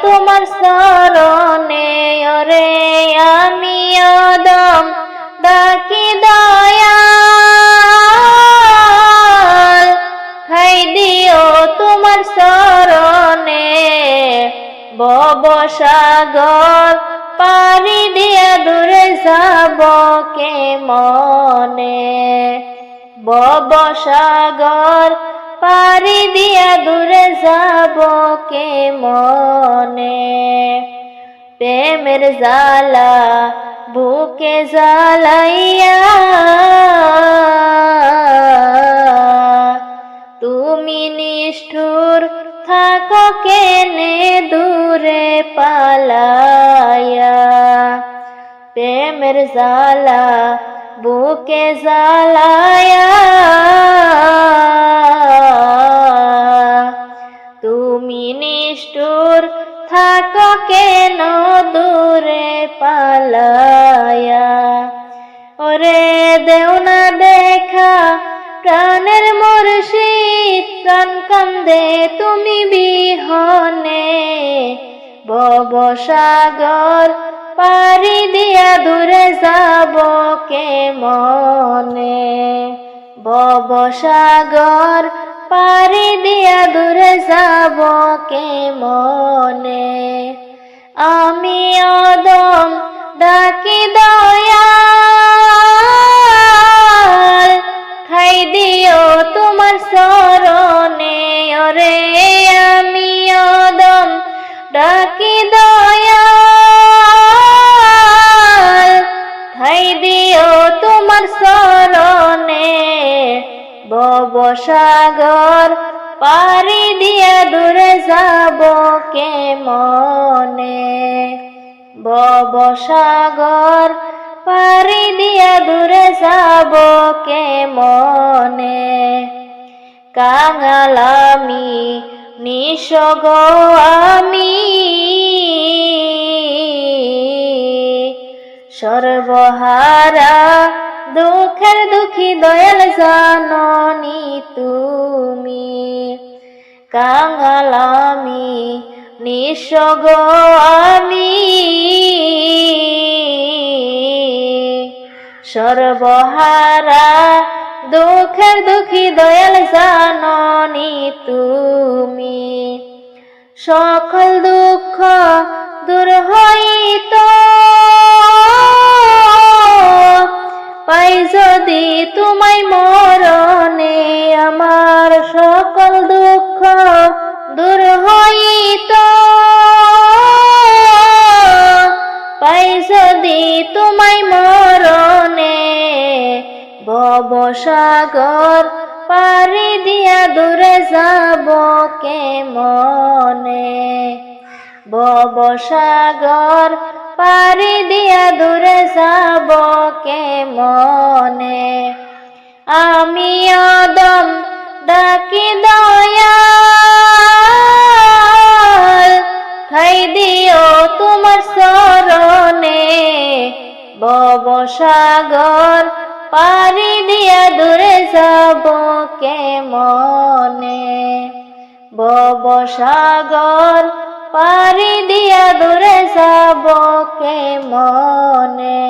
তোমার শরণে, ওরে আমি অদম ডাকি দয়াল, ঠাই দিও তোমার শরণে। ভবসাগর পাড়ি দিয়া দূরে যাব কেমনে, ভবসাগর পাড়ি দিয়া দূরে যাব কেমনে। প্রেমের জ্বালা বুকে জ্বালাইয়া তুমি নিষ্ঠুর থাকো কেনে দূরে পালাইয়া। প্রেমের জ্বালা বুকে জ্বালাইয়া তুমি নিষ্ঠুর থাকো কেন দূরে পালাইয়া। ওরে দেও না দেখা প্রাণের মুর্শিদ, প্রাণ কান্দে তুমি বিহনে। ভবসাগর পাড়ি দিয়া দূরে যাব কেমনে, ভবসাগর পাড়ি দিয়া দূরে যাব কেমনে। আমি অদম ডাকি দয়াল, ঠাই দিও তোমার শরণে, ওরে আমি অদম ডাকি দয়াল, ঠাই দিও তোমার শরণে। ভবসাগর পাড়ি দিয়া দূরে যাব কেমনে, ভবসাগর পাড়ি দিয়া দূরে যাব কেমনে। কাঙাল আমি নিঃস্ব আমি, সর্বহারা দুঃখের দুঃখী দয়াল জাননী তুমি। কাঙাল আমি নিঃস্ব আমি, সর্বহারা দুঃখের দুঃখী দয়াল জাননী তুমি। সকল দুঃখ দূর হইত পাই যদি তোমায় মরণে, আমার সকল দুঃখ দূর হইত পাই যদি তোমায় মরণে। ভবসাগর পাড়ি দিয়া দূরে যাব কেমনে, ভবসাগর পাড়ি দিয়া দূরে যাব কেমনে। আমি অদম ডাকি দয়াল, ঠাই দিও তোমার শরণে। ভবসাগর পাড়ি দিয়া দূরে যাব কেমনে, ভবসাগর পাড়ি দিয়া দূরে যাব কেমনে।